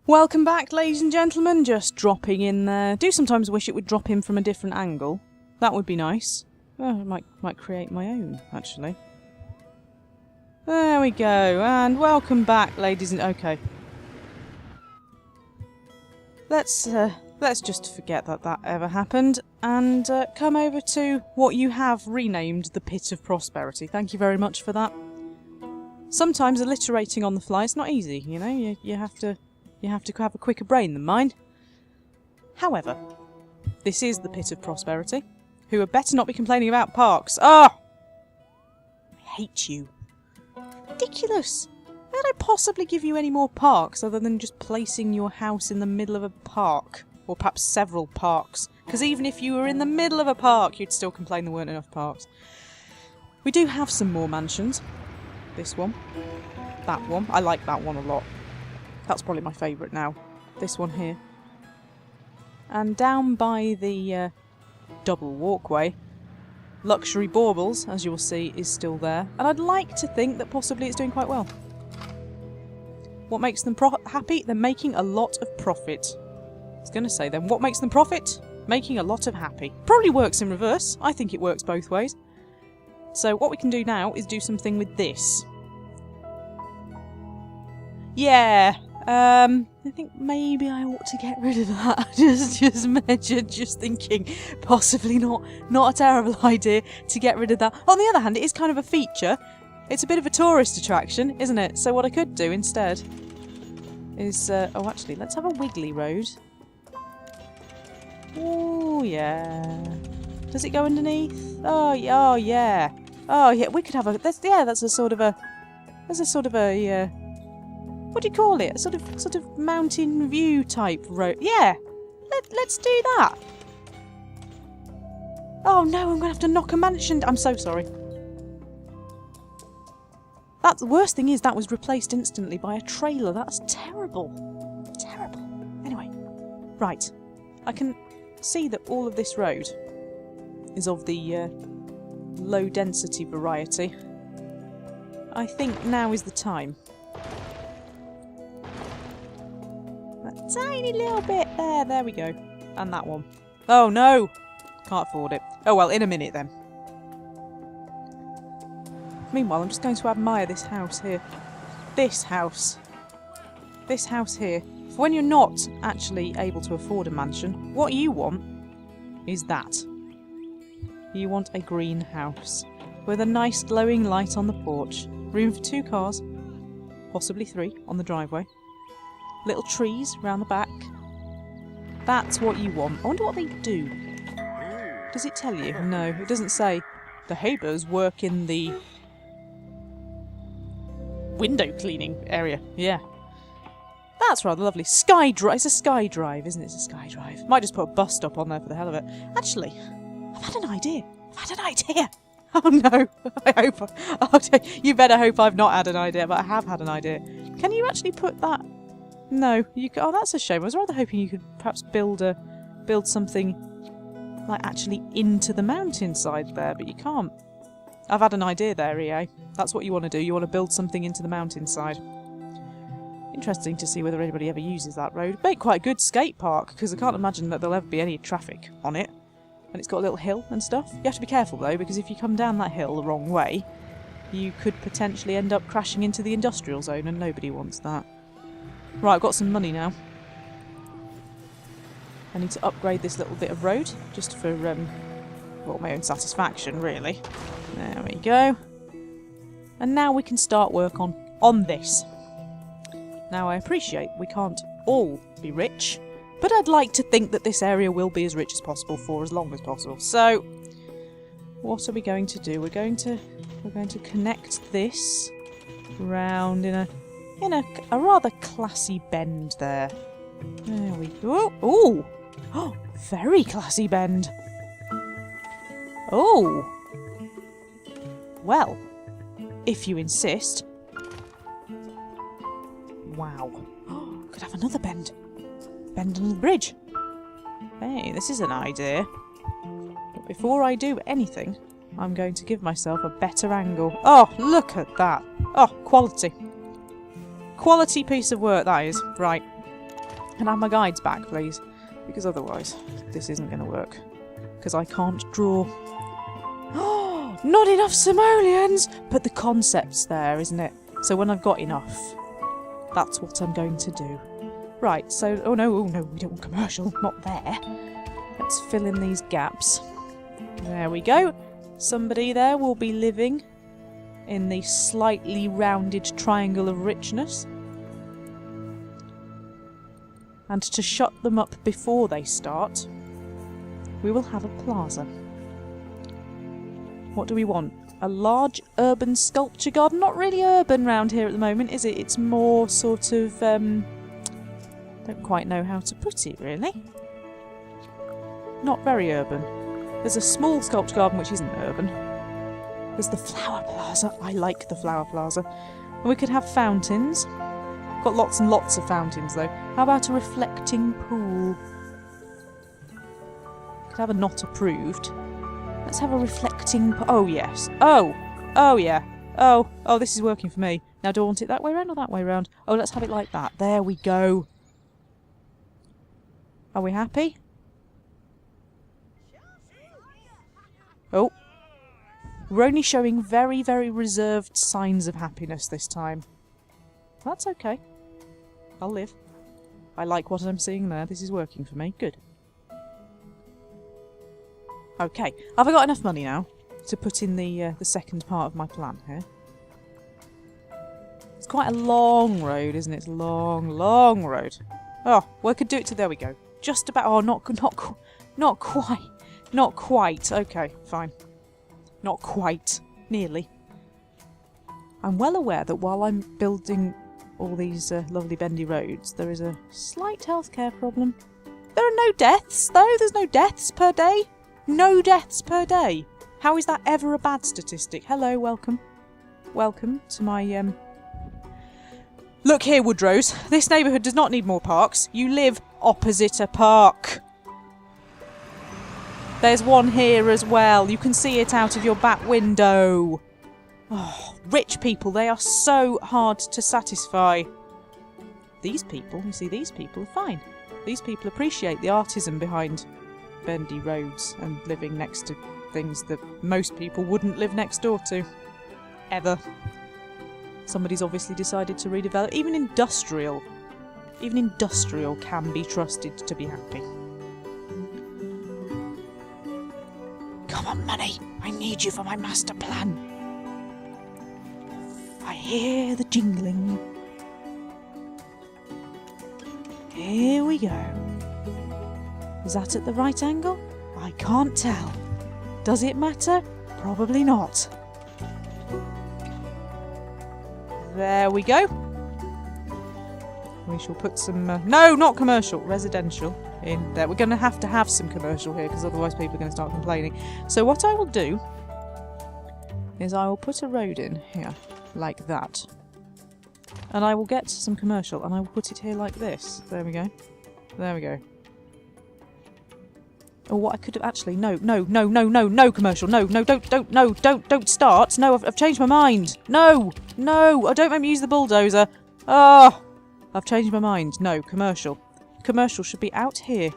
Welcome back, ladies and gentlemen. Just dropping in there. Do sometimes wish it would drop in from a different angle. That would be nice. Oh, I might create my own, actually. There we go. And welcome back, ladies and... Okay. Let's just forget that ever happened and come over to what you have renamed the Pit of Prosperity. Thank you very much for that. Sometimes alliterating on the fly is not easy, you know. You have to have a quicker brain than mine. However, this is the Pit of Prosperity, who had better not be complaining about parks. Ah! I hate you. Ridiculous. How did I possibly give you any more parks other than just placing your house in the middle of a park? Or perhaps several parks. Because even if you were in the middle of a park, you'd still complain there weren't enough parks. We do have some more mansions. This one. That one. I like that one a lot. That's probably my favourite now. This one here. And down by the double walkway, Luxury Baubles, as you will see, is still there. And I'd like to think that possibly it's doing quite well. What makes them happy? They're making a lot of profit. I was going to say then, what makes them profit? Making a lot of happy. Probably works in reverse. I think it works both ways. So what we can do now is do something with this. Yeah. I think maybe I ought to get rid of that. just thinking possibly not a terrible idea to get rid of that. On the other hand, it is kind of a feature. It's a bit of a tourist attraction, isn't it? So what I could do instead is... oh, actually, let's have a wiggly road. Oh, yeah. Does it go underneath? Oh, yeah. Oh, yeah, we could have a... That's a sort of a... There's a sort of a... what do you call it? A sort of mountain view type road. Yeah, let's do that. Oh no, I'm gonna have to knock a mansion. I'm so sorry. That's the worst thing is that was replaced instantly by a trailer. That's terrible. Terrible. Anyway, right. I can see that all of this road is of the low density variety. I think now is the time. Tiny little bit there we go. And that one. Oh no! Can't afford it. Oh well, in a minute then. Meanwhile, I'm just going to admire this house here. This house. This house here. For when you're not actually able to afford a mansion, what you want is that. You want a green house. With a nice glowing light on the porch. Room for 2 cars. Possibly 3 on the driveway. Little trees round the back. That's what you want. I wonder what they do. Does it tell you? No, it doesn't say. The Habers work in the window cleaning area. Yeah. That's rather lovely. Sky Drive. It's a Sky Drive, isn't it? It's a Sky Drive. Might just put a bus stop on there for the hell of it. Actually, I've had an idea. Oh no. I hope. You better hope I've not had an idea, but I have had an idea. Can you actually put that... No, you. Oh, that's a shame. I was rather hoping you could perhaps build something like actually into the mountainside there, but you can't. I've had an idea there, EA. That's what you want to do. You want to build something into the mountainside. Interesting to see whether anybody ever uses that road. Make quite a good skate park because I can't imagine that there'll ever be any traffic on it. And it's got a little hill and stuff. You have to be careful though, because if you come down that hill the wrong way, you could potentially end up crashing into the industrial zone, and nobody wants that. Right, I've got some money now. I need to upgrade this little bit of road, just for, well, my own satisfaction, really. There we go. And now we can start work on this. Now, I appreciate we can't all be rich, but I'd like to think that this area will be as rich as possible for as long as possible. So, what are we going to do? We're going to connect this round in a rather classy bend there. There we go. Ooh! Oh, very classy bend. Oh! Well, if you insist. Wow. Could have another bend. Bend under the bridge. Hey, this is an idea. But before I do anything, I'm going to give myself a better angle. Oh, look at that. Oh, quality. Quality piece of work, that is. Right. Can I have my guides back, please? Because otherwise, this isn't going to work. Because I can't draw. Oh, not enough simoleons! But the concept's there, isn't it? So when I've got enough, that's what I'm going to do. Right, so... oh no, we don't want commercial. Not there. Let's fill in these gaps. There we go. Somebody there will be living in the slightly rounded triangle of richness. And to shut them up before they start, we will have a plaza. What do we want? A large urban sculpture garden? Not really urban round here at the moment, is it? It's more sort of, don't quite know how to put it, really. Not very urban. There's a small sculpture garden which isn't urban. There's the flower plaza. I like the flower plaza. And we could have fountains. Got lots and lots of fountains though. How about a reflecting pool? Could have a not approved. Let's have a reflecting oh yes. Oh yeah. Oh, this is working for me. Now do I want it that way round or that way round? Oh, let's have it like that. There we go. Are we happy? Oh. We're only showing very, very reserved signs of happiness this time. That's okay. I'll live. I like what I'm seeing there. This is working for me. Good. Okay. Have I got enough money now to put in the second part of my plan here? It's quite a long road, isn't it? It's a long, long road. Oh, well, I could do it to... there we go. Just about... oh, not quite. Not quite. Okay, fine. Not quite. Nearly. I'm well aware that while I'm building all these lovely bendy roads, there is a slight healthcare problem. There are no deaths, though. There's no deaths per day. No deaths per day. How is that ever a bad statistic? Hello, welcome. Welcome to my, Look here, Woodrose. This neighbourhood does not need more parks. You live opposite a park. There's one here as well. You can see it out of your back window. Oh, rich people, they are so hard to satisfy. These people, you see, these people are fine. These people appreciate the artisan behind bendy roads and living next to things that most people wouldn't live next door to. Ever. Somebody's obviously decided to redevelop. Even industrial can be trusted to be happy. Come on, money. I need you for my master plan. I hear the jingling. Here we go. Is that at the right angle? I can't tell. Does it matter? Probably not. There we go. We shall put some... no, not commercial. Residential in there. We're going to have some commercial here because otherwise people are going to start complaining. So what I will do is I will put a road in here like that. And I will get some commercial and I will put it here like this. There we go. There we go. Or what I could have actually... no commercial. No, don't start. No, I've changed my mind. No, don't make me use the bulldozer. Oh, I've changed my mind. No, commercial. Commercial should be out here.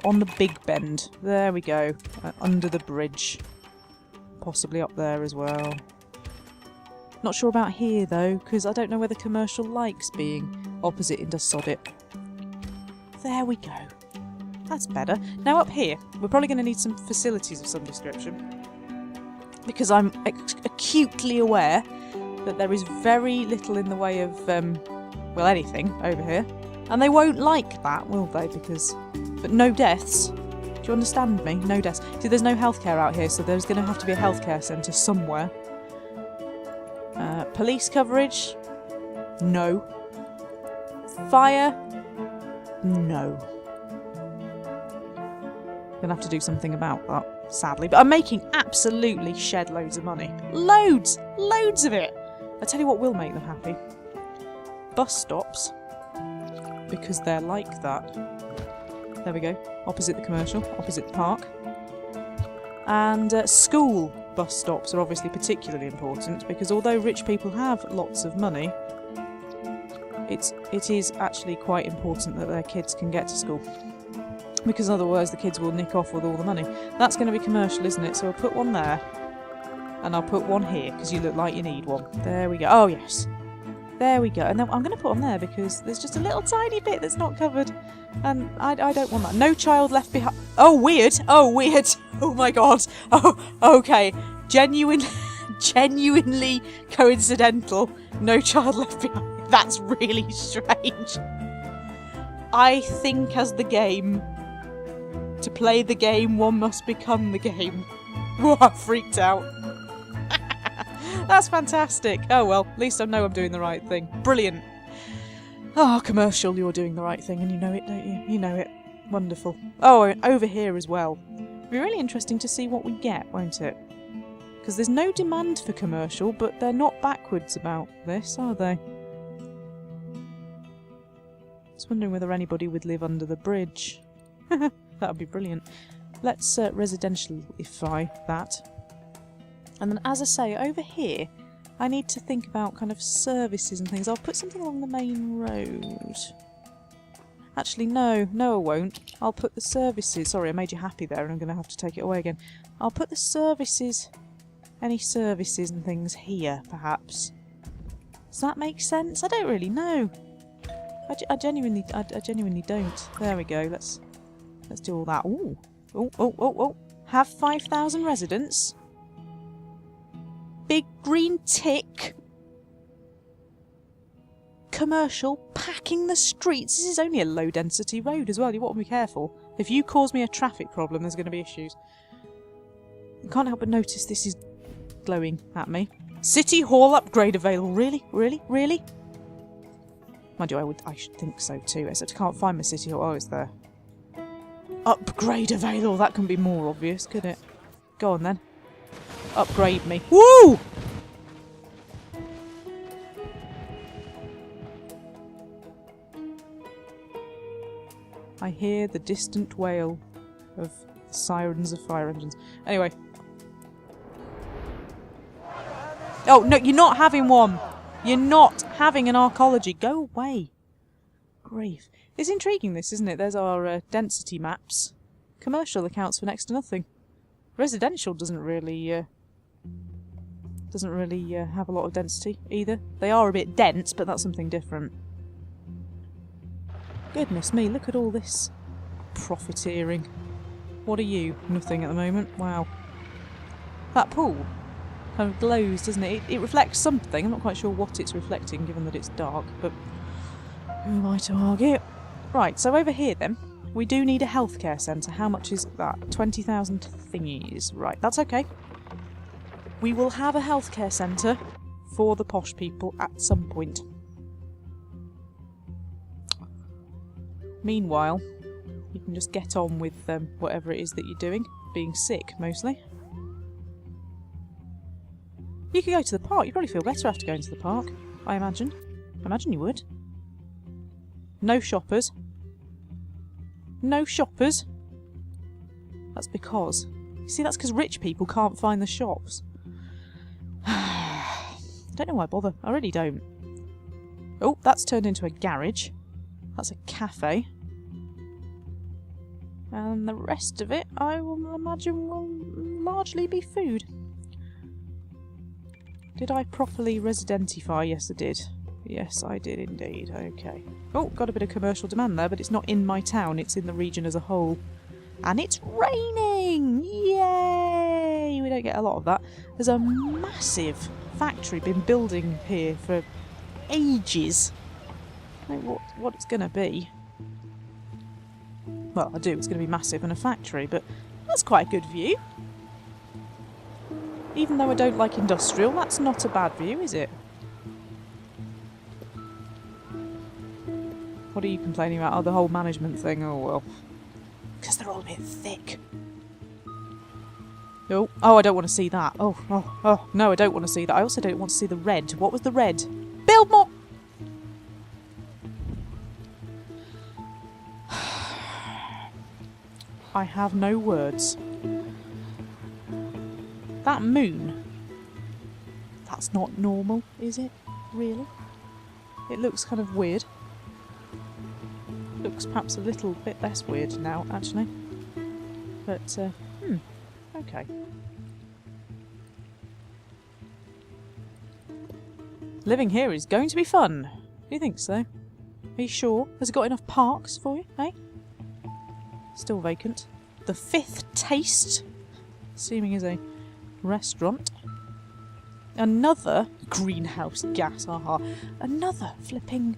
On the Big Bend. There we go. Under the bridge. Possibly up there as well. Not sure about here though, because I don't know whether commercial likes being opposite Indusodit. There we go. That's better. Now up here, we're probably going to need some facilities of some description. Because I'm acutely aware that there is very little in the way of, well, anything over here. And they won't like that, will they? But no deaths. Do you understand me? No deaths. See, there's no healthcare out here, so there's going to have to be a healthcare centre somewhere. Police coverage? No. Fire? No. Gonna have to do something about that, sadly. But I'm making absolutely shed loads of money. Loads! Loads of it! I tell you what will make them happy. Bus stops. Because they're like that. There we go. Opposite the commercial. Opposite the park. And school bus stops are obviously particularly important because although rich people have lots of money, it is actually quite important that their kids can get to school. Because otherwise the kids will nick off with all the money. That's going to be commercial, isn't it? So I'll put one there. And I'll put one here, because you look like you need one. There we go. Oh, yes. There we go. And then I'm going to put one there, because there's just a little tiny bit that's not covered. And I don't want that. No child left behind. Oh, weird. Oh, weird. Oh, my God. Oh, okay. Genuinely coincidental. No child left behind. That's really strange. I think as the game... To play the game, one must become the game. Whoa, I freaked out. That's fantastic. Oh well, at least I know I'm doing the right thing. Brilliant. Oh, commercial, you're doing the right thing and you know it, don't you? You know it. Wonderful. Oh, and over here as well. It'll be really interesting to see what we get, won't it? Because there's no demand for commercial, but they're not backwards about this, are they? Just wondering whether anybody would live under the bridge. That would be brilliant. Let's residentialify that. And then, as I say, over here, I need to think about kind of services and things. I'll put something along the main road. Actually, no, I won't. I'll put the services... Sorry, I made you happy there and I'm going to have to take it away again. I'll put the services... Any services and things here, perhaps. Does that make sense? I don't really know. I genuinely don't. There we go. Let's do all that. Ooh. Oh. Have 5,000 residents. Big green tick. Commercial. Packing the streets. This is only a low density road as well. You want to be careful. If you cause me a traffic problem, there's going to be issues. I can't help but notice this is glowing at me. City Hall upgrade available. Really? Mind you, I should think so too, except I can't find my City Hall. Oh, it's there. Upgrade available. That can be more obvious, could it? Go on then. Upgrade me. Woo! I hear the distant wail of the sirens of fire engines. Anyway. Oh, no, you're not having one! You're not having an arcology. Go away. Grief. It's intriguing, this, isn't it? There's our density maps. Commercial accounts for next to nothing. Residential doesn't really have a lot of density either. They are a bit dense, but that's something different. Goodness me, look at all this profiteering. What are you? Nothing at the moment. Wow. That pool kind of glows, doesn't it? It reflects something. I'm not quite sure what it's reflecting, given that it's dark, but who am I to argue? Right, so over here then, we do need a healthcare centre. How much is that? 20,000 thingies. Right, that's okay. We will have a healthcare centre for the posh people at some point. Meanwhile, you can just get on with whatever it is that you're doing. Being sick, mostly. You could go to the park. You'd probably feel better after going to the park, I imagine. I imagine you would. No shoppers. No shoppers. That's because... You see, that's because rich people can't find the shops. I don't know why I bother. I really don't. Oh, that's turned into a garage. That's a cafe. And the rest of it, I will imagine, will largely be food. Did I properly residentify? Yes, I did. Yes, I did indeed. Okay. Oh, got a bit of commercial demand there, but it's not in my town. It's in the region as a whole. And it's raining! Yay! We don't get a lot of that. There's a massive factory been building here for ages. I don't know what it's going to be. Well, I do. It's going to be massive and a factory, but that's quite a good view. Even though I don't like industrial, that's not a bad view, is it? What are you complaining about? Oh, the whole management thing. Oh, well. Because they're all a bit thick. Oh, I don't want to see that. Oh, no, I don't want to see that. I also don't want to see the red. What was the red? Build more! I have no words. That moon. That's not normal, is it? Really? It looks kind of weird. Looks perhaps a little bit less weird now, actually. But, okay. Living here is going to be fun. Do you think so? Are you sure? Has it got enough parks for you, eh? Still vacant. The Fifth Taste, assuming is a restaurant. Another greenhouse gas, aha. Another flipping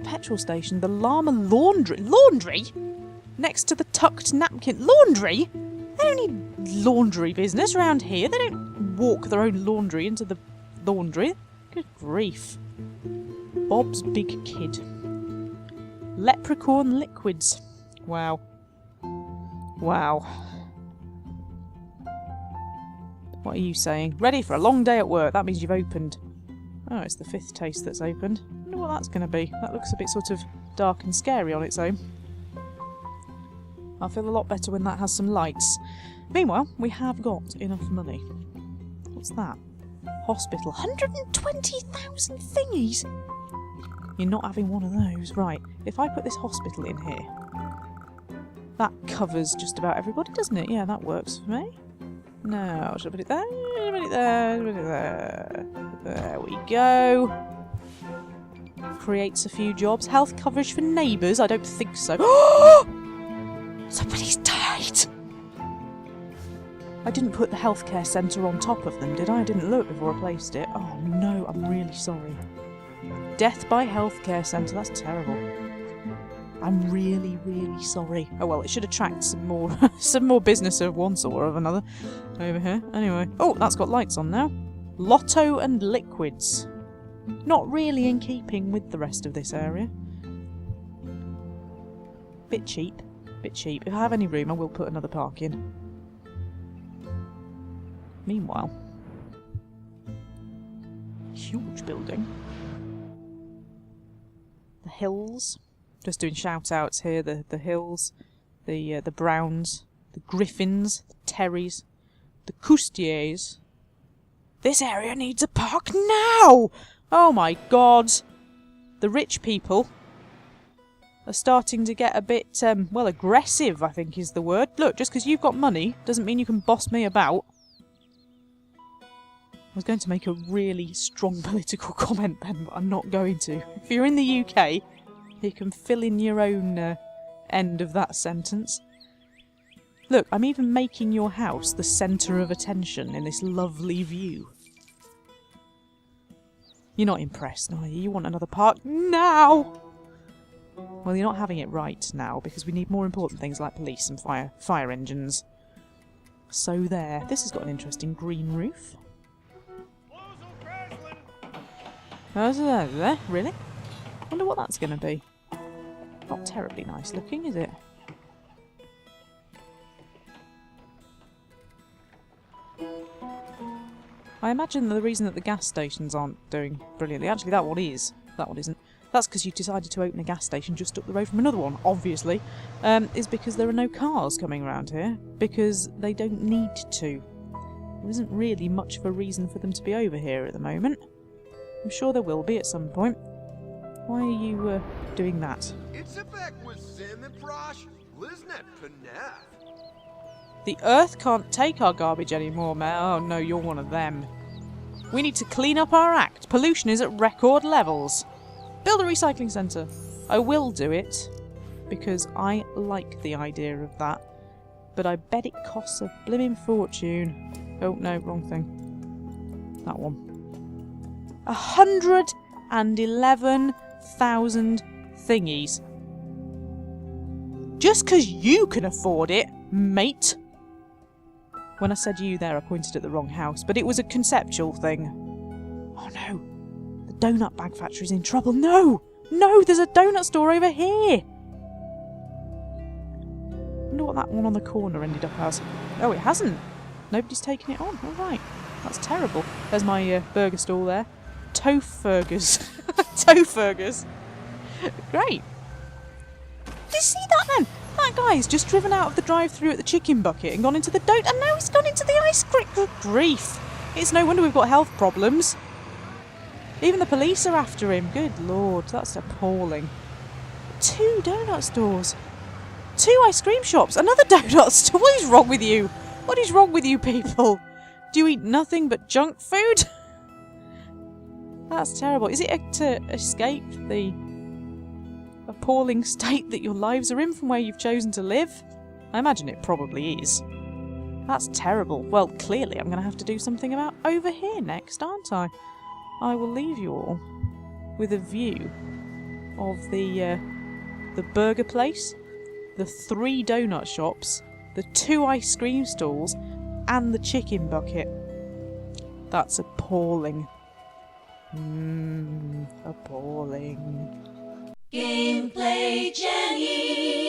petrol station. The Llama Laundry. Laundry? Next to the Tucked Napkin. Laundry? They don't need laundry business around here. They don't walk their own laundry into the laundry. Good grief. Bob's Big Kid. Leprechaun Liquids. Wow. Wow. What are you saying? Ready for a long day at work. That means you've opened. Oh, it's the Fifth Taste that's opened. I wonder what that's going to be. That looks a bit sort of dark and scary on its own. I'll feel a lot better when that has some lights. Meanwhile, we have got enough money. What's that? Hospital. 120,000 thingies! You're not having one of those. Right, if I put this hospital in here, that covers just about everybody, doesn't it? Yeah, that works for me. No, should I put it there? Should I put it there? Should I put it there? There we go. Creates a few jobs. Health coverage for neighbours? I don't think so. Somebody's died! I didn't put the healthcare centre on top of them, did I? I didn't look before I placed it. Oh no, I'm really sorry. Death by healthcare centre, that's terrible. I'm really, really sorry. Oh well, it should attract some more some more business of one sort or another over here. Anyway. Oh, that's got lights on now. Lotto and Liquids. Not really in keeping with the rest of this area. Bit cheap. Bit cheap. If I have any room, I will put another park in. Meanwhile, huge building. The Hills. Just doing shout-outs here. The Hills, the Browns, the Griffins, the Terrys, the Coustiers. This area needs a park now! Oh my god! The rich people are starting to get a bit, well, aggressive, I think is the word. Look, just because you've got money doesn't mean you can boss me about. I was going to make a really strong political comment then, but I'm not going to. If you're in the UK, you can fill in your own end of that sentence. Look, I'm even making your house the centre of attention in this lovely view. You're not impressed, are you? You want another park now! Well, you're not having it right now, because we need more important things like police and fire engines. So there. This has got an interesting green roof. Really? Wonder what that's going to be. Not terribly nice looking, is it? I imagine the reason that the gas stations aren't doing brilliantly, actually that one is, that one isn't. That's because you decided to open a gas station just up the road from another one, obviously, is because there are no cars coming around here, because they don't need to. There isn't really much of a reason for them to be over here at the moment. I'm sure there will be at some point. Why are you doing that? The Earth can't take our garbage anymore, Mel. Oh no, you're one of them. We need to clean up our act. Pollution is at record levels. Build a recycling centre. I will do it, because I like the idea of that. But I bet it costs a blimmin' fortune. Oh no, wrong thing. That one. 111,000 thingies. Just because you can afford it, mate. When I said you there, I pointed at the wrong house, but it was a conceptual thing. Oh no, the donut bag factory's in trouble. No! No, there's a donut store over here! I wonder what that one on the corner ended up as. Oh, it hasn't. Nobody's taken it on. Alright. That's terrible. There's my burger stall there. Toefurgers. Toefurgers. Great. Did you see that then? That guy's just driven out of the drive-thru at the chicken bucket and gone into the donut, and now he's gone into the ice cream. Good grief. It's no wonder we've got health problems. Even the police are after him. Good lord, that's appalling. 2 donut stores. 2 ice cream shops. Another donut store. What is wrong with you? What is wrong with you people? Do you eat nothing but junk food? That's terrible. Is it to escape the appalling state that your lives are in from where you've chosen to live? I imagine it probably is. That's terrible. Well, clearly I'm going to have to do something about over here next, aren't I? I will leave you all with a view of the burger place, the 3 donut shops, the 2 ice cream stalls, and the chicken bucket. That's appalling. Appalling. Gameplay Jenny.